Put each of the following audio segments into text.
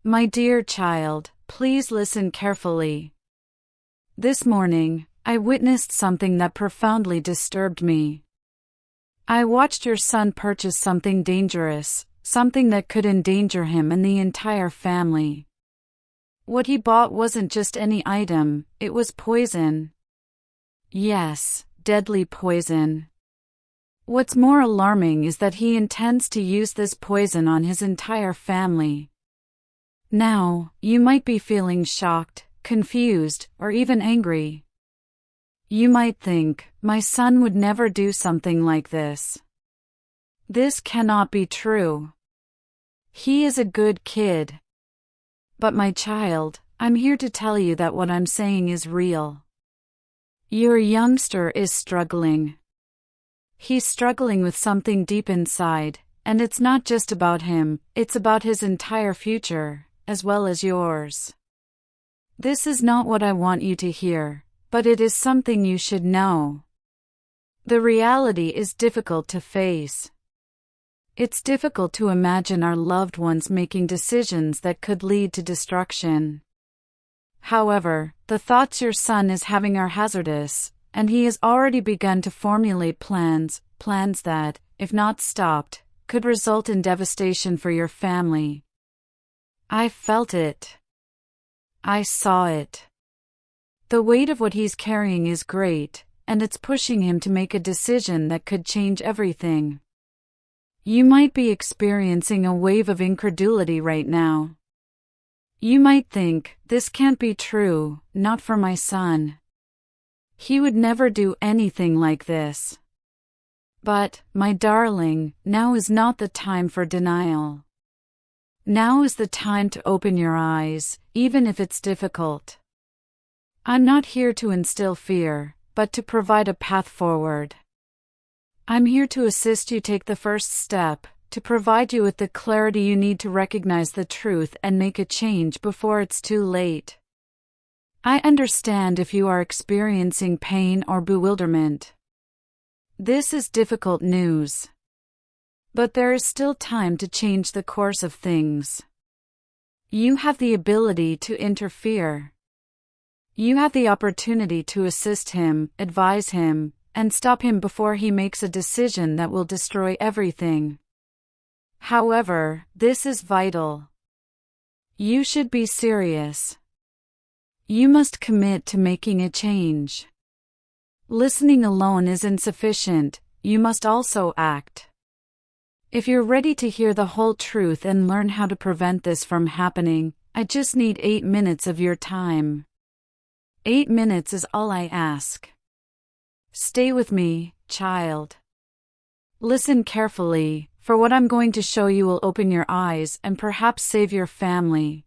My dear child, please listen carefully. This morning, I witnessed something that profoundly disturbed me. I watched your son purchase something dangerous, something that could endanger him and the entire family. What he bought wasn't just any item, it was poison. Yes, deadly poison. What's more alarming is that he intends to use this poison on his entire family. Now, you might be feeling shocked, confused, or even angry. You might think, my son would never do something like this. This cannot be true. He is a good kid. But my child, I'm here to tell you that what I'm saying is real. Your youngster is struggling. He's struggling with something deep inside, and it's not just about him, it's about his entire future, as well as yours. This is not what I want you to hear, but it is something you should know. The reality is difficult to face. It's difficult to imagine our loved ones making decisions that could lead to destruction. However, the thoughts your son is having are hazardous, and he has already begun to formulate plans that, if not stopped, could result in devastation for your family. I felt it. I saw it. The weight of what he's carrying is great, and it's pushing him to make a decision that could change everything. You might be experiencing a wave of incredulity right now. You might think, this can't be true, not for my son. He would never do anything like this. But, my darling, now is not the time for denial. Now is the time to open your eyes, even if it's difficult. I'm not here to instill fear, but to provide a path forward. I'm here to assist you take the first step, to provide you with the clarity you need to recognize the truth and make a change before it's too late. I understand if you are experiencing pain or bewilderment. This is difficult news. But there is still time to change the course of things. You have the ability to interfere. You have the opportunity to assist him, advise him, and stop him before he makes a decision that will destroy everything. However, this is vital. You should be serious. You must commit to making a change. Listening alone is insufficient, you must also act. If you're ready to hear the whole truth and learn how to prevent this from happening, I just need 8 minutes of your time. 8 minutes is all I ask. Stay with me, child. Listen carefully, for what I'm going to show you will open your eyes and perhaps save your family.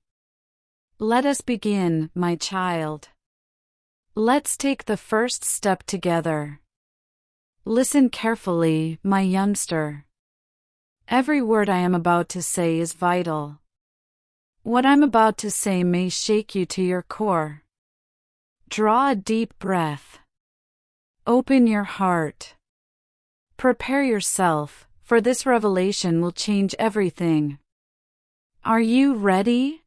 Let us begin, my child. Let's take the first step together. Listen carefully, my youngster. Every word I am about to say is vital. What I'm about to say may shake you to your core. Draw a deep breath. Open your heart. Prepare yourself, for this revelation will change everything. Are you ready?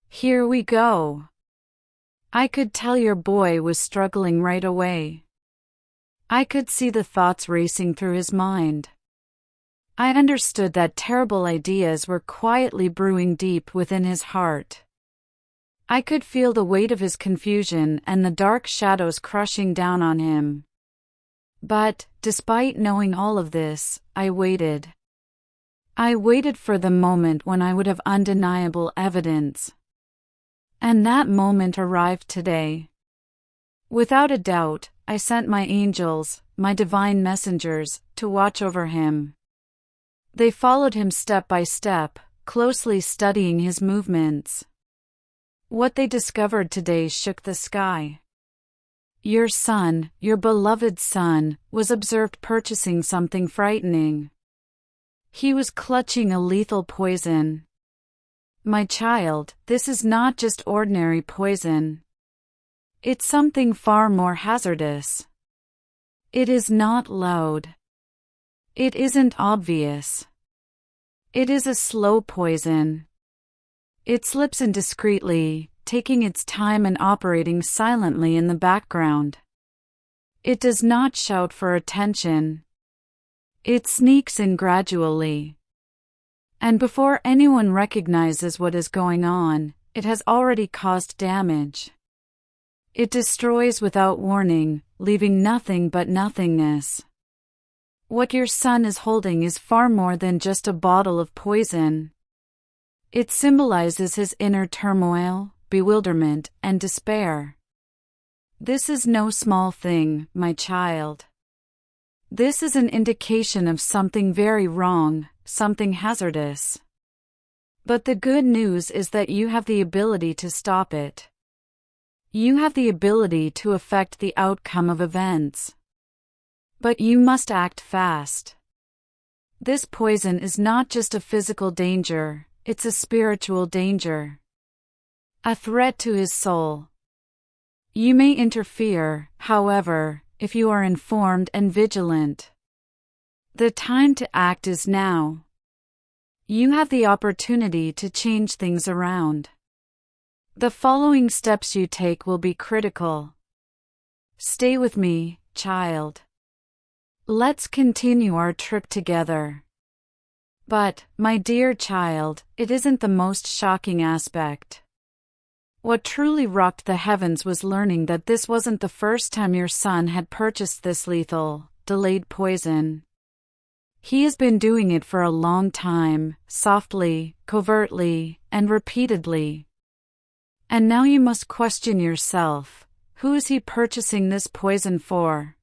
Here we go. I could tell your boy was struggling right away. I could see the thoughts racing through his mind. I understood that terrible ideas were quietly brewing deep within his heart. I could feel the weight of his confusion and the dark shadows crushing down on him. But, despite knowing all of this, I waited. I waited for the moment when I would have undeniable evidence. And that moment arrived today. Without a doubt, I sent my angels, my divine messengers, to watch over him. They followed him step by step, closely studying his movements. What they discovered today shook the sky. Your son, your beloved son, was observed purchasing something frightening. He was clutching a lethal poison. My child, this is not just ordinary poison. It's something far more hazardous. It is not loud. It isn't obvious. It is a slow poison. It slips in discreetly, taking its time and operating silently in the background. It does not shout for attention. It sneaks in gradually. And before anyone recognizes what is going on, it has already caused damage. It destroys without warning, leaving nothing but nothingness. What your son is holding is far more than just a bottle of poison. It symbolizes his inner turmoil, bewilderment, and despair. This is no small thing, my child. This is an indication of something very wrong, something hazardous. But the good news is that you have the ability to stop it. You have the ability to affect the outcome of events. But you must act fast. This poison is not just a physical danger, it's a spiritual danger. A threat to his soul. You may interfere, however, if you are informed and vigilant. The time to act is now. You have the opportunity to change things around. The following steps you take will be critical. Stay with me, child. Let's continue our trip together. But, my dear child, it isn't the most shocking aspect. What truly rocked the heavens was learning that this wasn't the first time your son had purchased this lethal, delayed poison. He has been doing it for a long time, softly, covertly, and repeatedly. And now you must question yourself, who is he purchasing this poison for?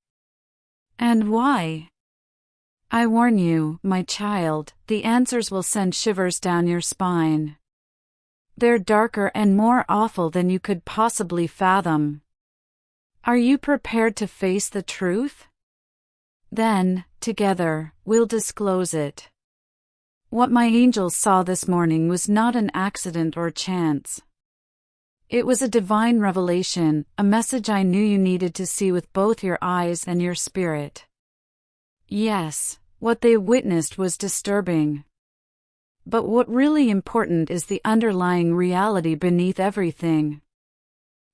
And why? I warn you, my child, the answers will send shivers down your spine. They're darker and more awful than you could possibly fathom. Are you prepared to face the truth? Then, together, we'll disclose it. What my angels saw this morning was not an accident or chance. It was a divine revelation, a message I knew you needed to see with both your eyes and your spirit. Yes, what they witnessed was disturbing. But what really important is the underlying reality beneath everything.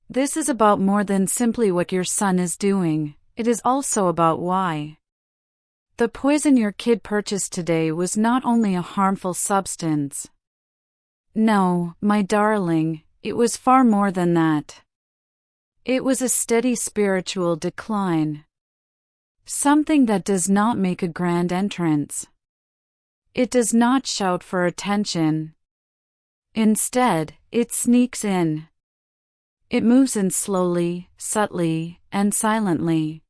This is about more than simply what your son is doing, it is also about why. The poison your kid purchased today was not only a harmful substance. No, my darling, it was far more than that. It was a steady spiritual decline. Something that does not make a grand entrance. It does not shout for attention. Instead, it sneaks in. It moves in slowly, subtly, and silently.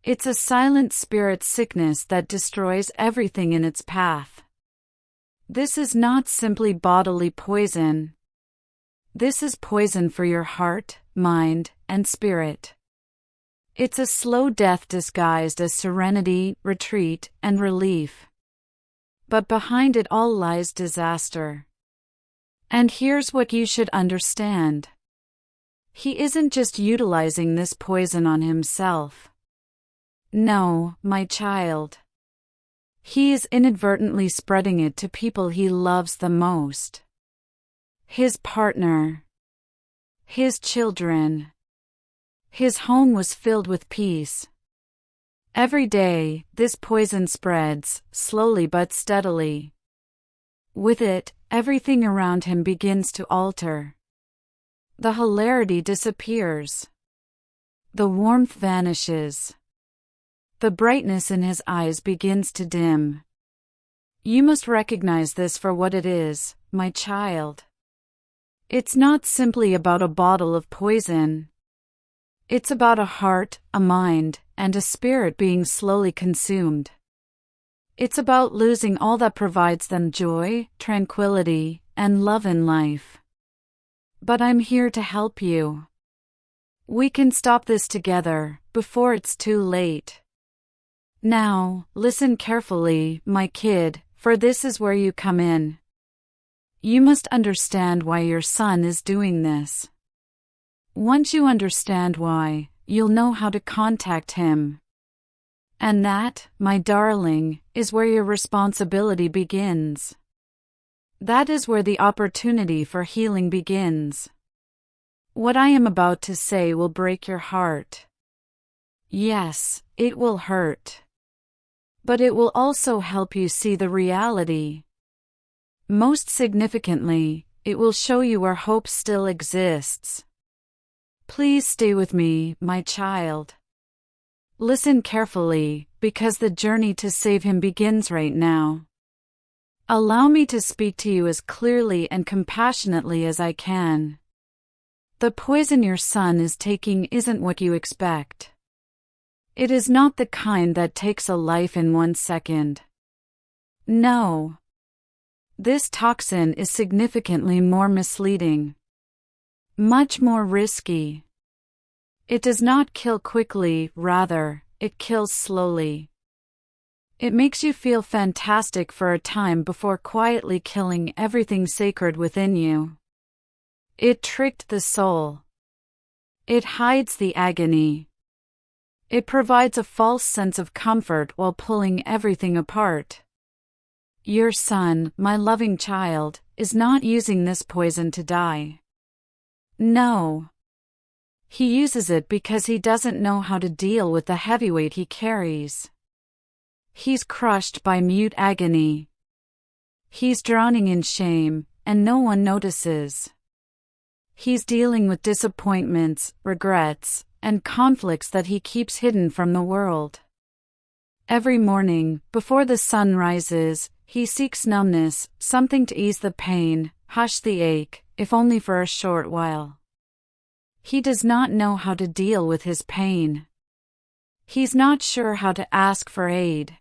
It's a silent spirit sickness that destroys everything in its path. This is not simply bodily poison. This is poison for your heart, mind, and spirit. It's a slow death disguised as serenity, retreat, and relief. But behind it all lies disaster. And here's what you should understand. He isn't just utilizing this poison on himself. No, my child. He is inadvertently spreading it to people he loves the most. His partner. His children. His home was filled with peace. Every day, this poison spreads, slowly but steadily. With it, everything around him begins to alter. The hilarity disappears. The warmth vanishes. The brightness in his eyes begins to dim. You must recognize this for what it is, my child. It's not simply about a bottle of poison. It's about a heart, a mind, and a spirit being slowly consumed. It's about losing all that provides them joy, tranquility, and love in life. But I'm here to help you. We can stop this together, before it's too late. Now, listen carefully, my kid, for this is where you come in. You must understand why your son is doing this. Once you understand why, you'll know how to contact him. And that, my darling, is where your responsibility begins. That is where the opportunity for healing begins. What I am about to say will break your heart. Yes, it will hurt. But it will also help you see the reality. Most significantly, it will show you where hope still exists. Please stay with me, my child. Listen carefully, because the journey to save him begins right now. Allow me to speak to you as clearly and compassionately as I can. The poison your son is taking isn't what you expect. It is not the kind that takes a life in 1 second. No. This toxin is significantly more misleading. Much more risky. It does not kill quickly, rather, it kills slowly. It makes you feel fantastic for a time before quietly killing everything sacred within you. It tricked the soul. It hides the agony. It provides a false sense of comfort while pulling everything apart. Your son, my loving child, is not using this poison to die. No. He uses it because he doesn't know how to deal with the heavyweight he carries. He's crushed by mute agony. He's drowning in shame, and no one notices. He's dealing with disappointments, regrets, and conflicts that he keeps hidden from the world. Every morning, before the sun rises, he seeks numbness, something to ease the pain, hush the ache, if only for a short while. He does not know how to deal with his pain. He's not sure how to ask for aid.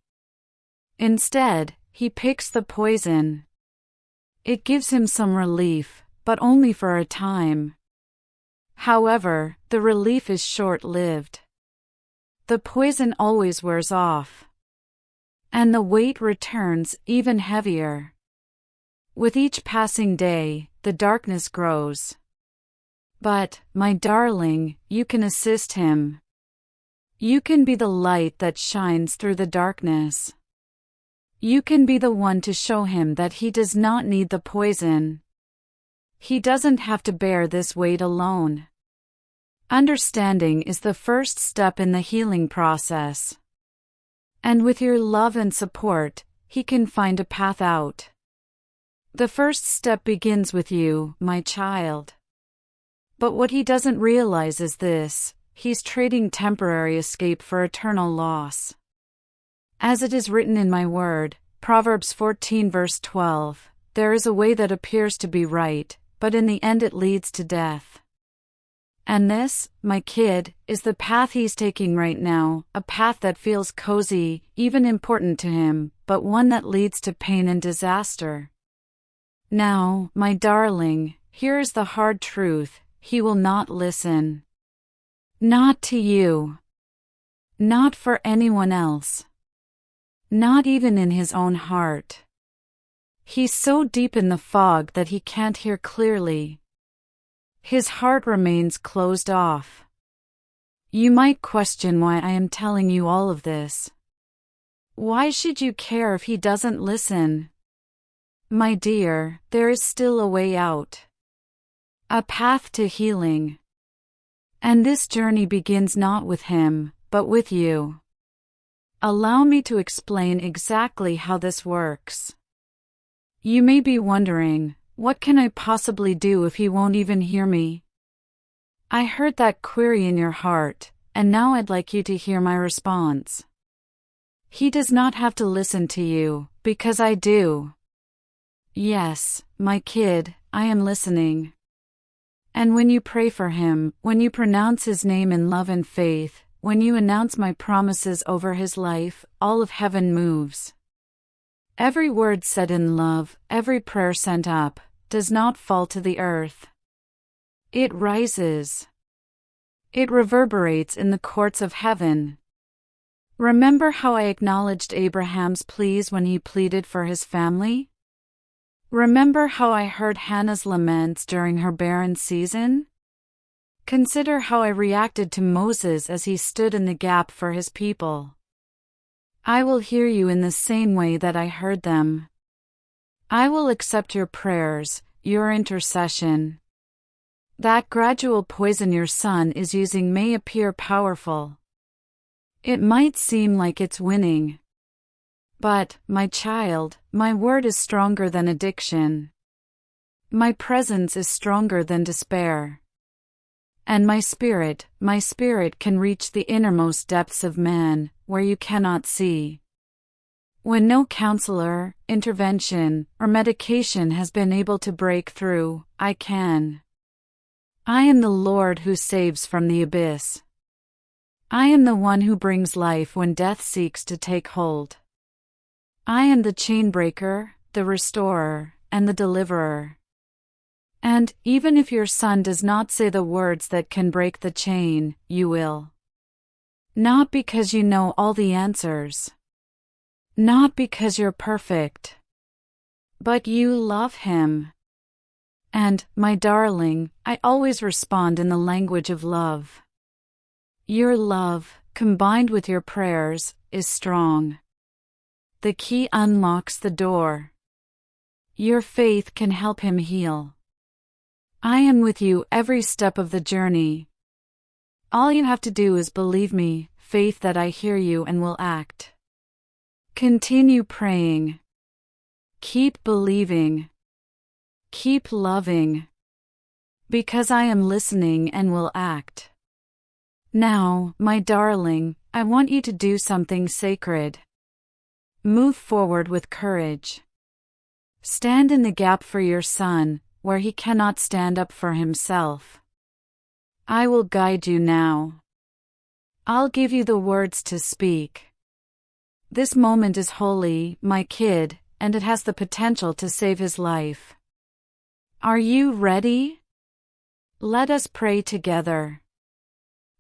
Instead, he picks the poison. It gives him some relief, but only for a time. However, the relief is short-lived. The poison always wears off. And the weight returns even heavier. With each passing day, the darkness grows. But, my darling, you can assist him. You can be the light that shines through the darkness. You can be the one to show him that he does not need the poison. He doesn't have to bear this weight alone. Understanding is the first step in the healing process. And with your love and support, he can find a path out. The first step begins with you, my child. But what he doesn't realize is this: he's trading temporary escape for eternal loss. As it is written in my word, Proverbs 14 verse 12, there is a way that appears to be right, but in the end it leads to death. And this, my kid, is the path he's taking right now, a path that feels cozy, even important to him, but one that leads to pain and disaster. Now, my darling, here is the hard truth: he will not listen. Not to you. Not for anyone else. Not even in his own heart. He's so deep in the fog that he can't hear clearly. His heart remains closed off. You might question why I am telling you all of this. Why should you care if he doesn't listen? My dear, there is still a way out. A path to healing. And this journey begins not with him, but with you. Allow me to explain exactly how this works. You may be wondering, what can I possibly do if he won't even hear me? I heard that query in your heart, and now I'd like you to hear my response. He does not have to listen to you, because I do. Yes, my kid, I am listening. And when you pray for him, when you pronounce his name in love and faith, when you announce my promises over his life, all of heaven moves. Every word said in love, every prayer sent up, does not fall to the earth. It rises. It reverberates in the courts of heaven. Remember how I acknowledged Abraham's pleas when he pleaded for his family? Remember how I heard Hannah's laments during her barren season? Consider how I reacted to Moses as he stood in the gap for his people. I will hear you in the same way that I heard them. I will accept your prayers, your intercession. That gradual poison your son is using may appear powerful. It might seem like it's winning. But, my child, my word is stronger than addiction. My presence is stronger than despair. And my spirit can reach the innermost depths of man, where you cannot see. When no counselor, intervention, or medication has been able to break through, I can. I am the Lord who saves from the abyss. I am the one who brings life when death seeks to take hold. I am the chain breaker, the restorer, and the deliverer. And, even if your son does not say the words that can break the chain, you will. Not because you know all the answers. Not because you're perfect. But you love him. And, my darling, I always respond in the language of love. Your love, combined with your prayers, is strong. The key unlocks the door. Your faith can help him heal. I am with you every step of the journey. All you have to do is believe me, faith that I hear you and will act. Continue praying. Keep believing. Keep loving. Because I am listening and will act. Now, my darling, I want you to do something sacred. Move forward with courage. Stand in the gap for your son, where he cannot stand up for himself. I will guide you now. I'll give you the words to speak. This moment is holy, my kid, and it has the potential to save his life. Are you ready? Let us pray together.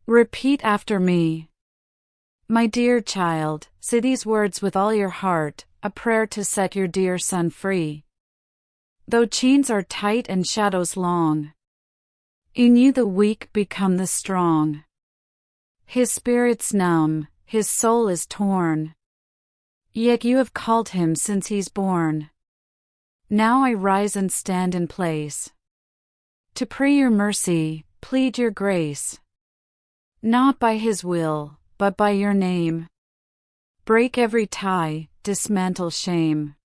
Repeat after me. My dear child, say these words with all your heart, a prayer to set your dear son free. Though chains are tight and shadows long, in you the weak become the strong. His spirit's numb, his soul is torn. Yet you have called him since he's born. Now I rise and stand in place. To pray your mercy, plead your grace. Not by his will, but by your name. Break every tie, dismantle shame.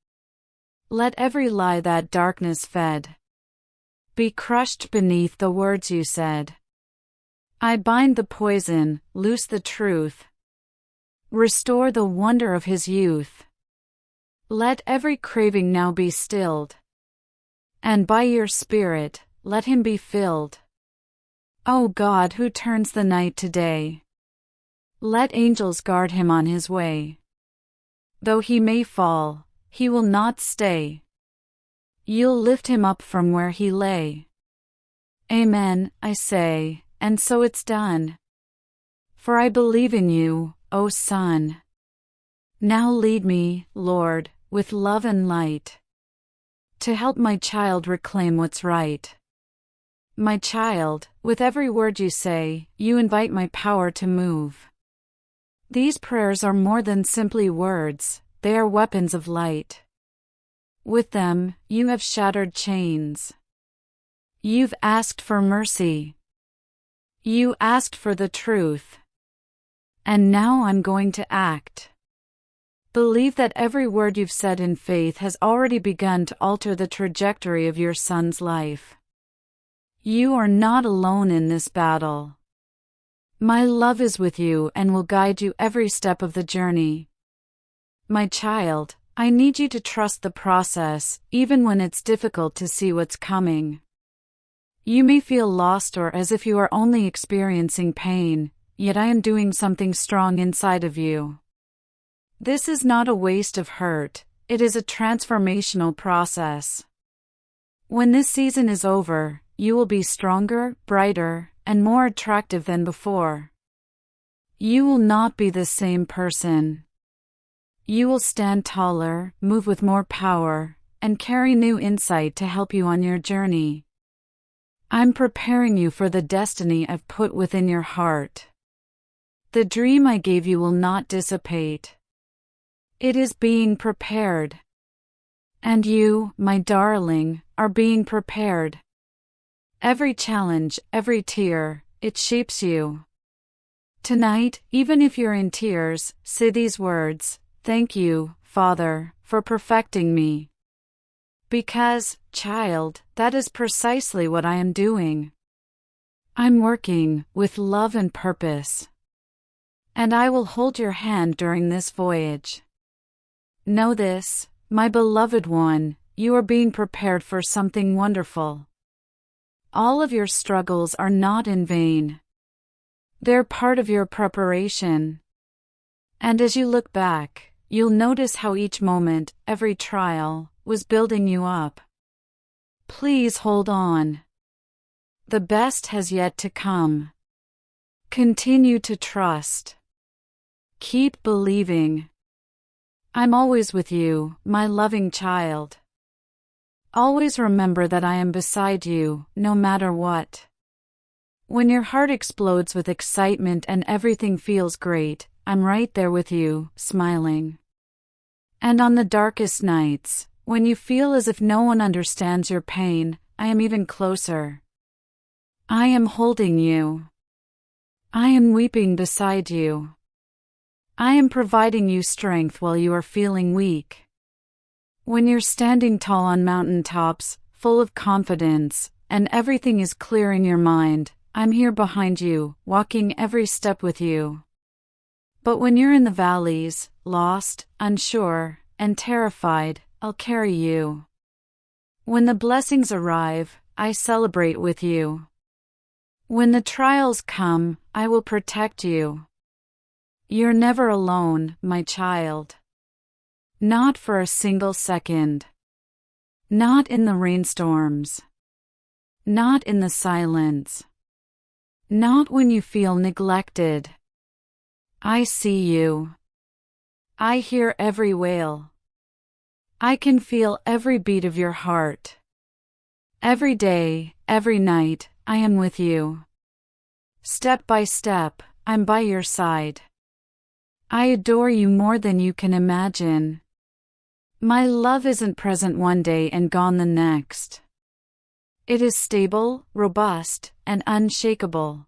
Let every lie that darkness fed be crushed beneath the words you said. I bind the poison, loose the truth. Restore the wonder of his youth. Let every craving now be stilled. And by your spirit, let him be filled. O God who turns the night to day, let angels guard him on his way. Though he may fall, he will not stay. You'll lift him up from where he lay. Amen, I say, and so it's done. For I believe in you, O Son. Now lead me, Lord, with love and light, to help my child reclaim what's right. My child, with every word you say, you invite my power to move. These prayers are more than simply words, they are weapons of light. With them, you have shattered chains. You've asked for mercy. You asked for the truth. And now I'm going to act. Believe that every word you've said in faith has already begun to alter the trajectory of your son's life. You are not alone in this battle. My love is with you and will guide you every step of the journey. My child, I need you to trust the process, even when it's difficult to see what's coming. You may feel lost or as if you are only experiencing pain, yet I am doing something strong inside of you. This is not a waste of hurt, it is a transformational process. When this season is over, you will be stronger, brighter, and more attractive than before. You will not be the same person. You will stand taller, move with more power, and carry new insight to help you on your journey. I'm preparing you for the destiny I've put within your heart. The dream I gave you will not dissipate. It is being prepared. And you, my darling, are being prepared. Every challenge, every tear, it shapes you. Tonight, even if you're in tears, say these words: "Thank you, Father, for perfecting me." Because, child, that is precisely what I am doing. I'm working with love and purpose. And I will hold your hand during this voyage. Know this, my beloved one, you are being prepared for something wonderful. All of your struggles are not in vain. They're part of your preparation. And as you look back, you'll notice how each moment, every trial, was building you up. Please hold on. The best has yet to come. Continue to trust. Keep believing. I'm always with you, my loving child. Always remember that I am beside you, no matter what. When your heart explodes with excitement and everything feels great, I'm right there with you, smiling. And on the darkest nights, when you feel as if no one understands your pain, I am even closer. I am holding you. I am weeping beside you. I am providing you strength while you are feeling weak. When you're standing tall on mountaintops, full of confidence, and everything is clear in your mind, I'm here behind you, walking every step with you. But when you're in the valleys, lost, unsure, and terrified, I'll carry you. When the blessings arrive, I celebrate with you. When the trials come, I will protect you. You're never alone, my child. Not for a single second. Not in the rainstorms. Not in the silence. Not when you feel neglected. I see you. I hear every wail. I can feel every beat of your heart. Every day, every night, I am with you. Step by step, I'm by your side. I adore you more than you can imagine. My love isn't present one day and gone the next. It is stable, robust, and unshakable.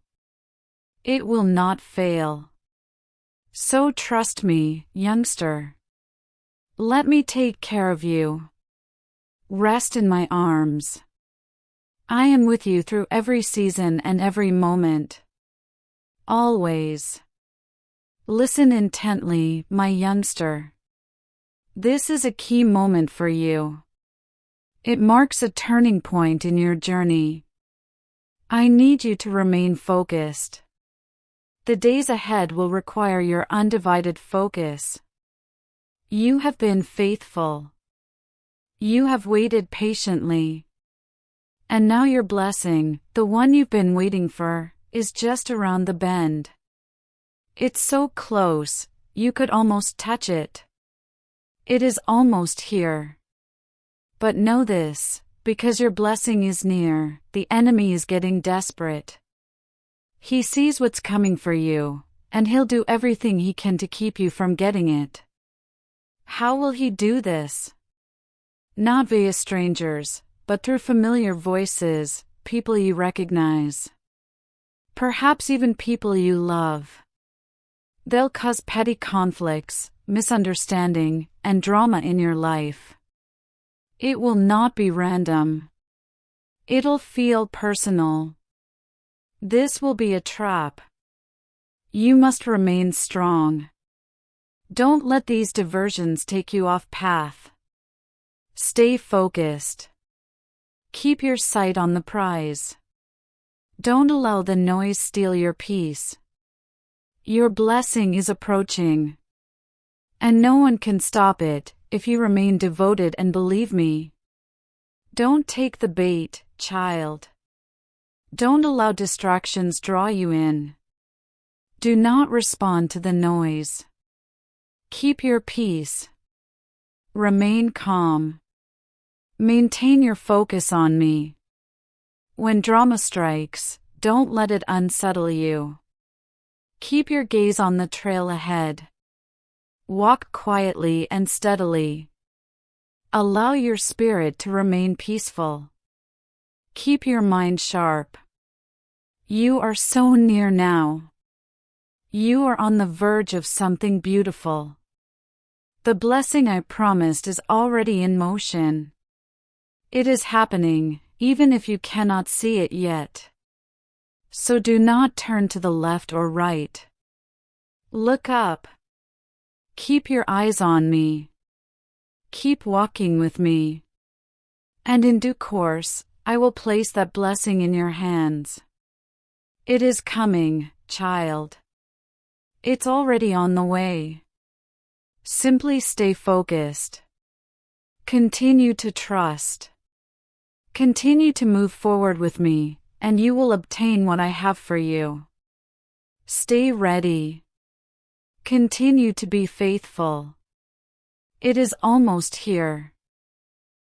It will not fail. So trust me, youngster. Let me take care of you. Rest in my arms. I am with you through every season and every moment. Always. Listen intently, my youngster. This is a key moment for you. It marks a turning point in your journey. I need you to remain focused. The days ahead will require your undivided focus. You have been faithful. You have waited patiently. And now your blessing, the one you've been waiting for, is just around the bend. It's so close, you could almost touch it. It is almost here. But know this, because your blessing is near, the enemy is getting desperate. He sees what's coming for you, and he'll do everything he can to keep you from getting it. How will he do this? Not via strangers, but through familiar voices, people you recognize. Perhaps even people you love. They'll cause petty conflicts, misunderstanding, and drama in your life. It will not be random. It'll feel personal. This will be a trap. You must remain strong. Don't let these diversions take you off path. Stay focused. Keep your sight on the prize. Don't allow the noise steal your peace. Your blessing is approaching. And no one can stop it, if you remain devoted and believe me. Don't take the bait, child. Don't allow distractions draw you in. Do not respond to the noise. Keep your peace. Remain calm. Maintain your focus on me. When drama strikes, don't let it unsettle you. Keep your gaze on the trail ahead. Walk quietly and steadily. Allow your spirit to remain peaceful. Keep your mind sharp. You are so near now. You are on the verge of something beautiful. The blessing I promised is already in motion. It is happening, even if you cannot see it yet. So do not turn to the left or right. Look up. Keep your eyes on me. Keep walking with me. And in due course, I will place that blessing in your hands. It is coming, child. It's already on the way. Simply stay focused. Continue to trust. Continue to move forward with me, and you will obtain what I have for you. Stay ready. Continue to be faithful. It is almost here.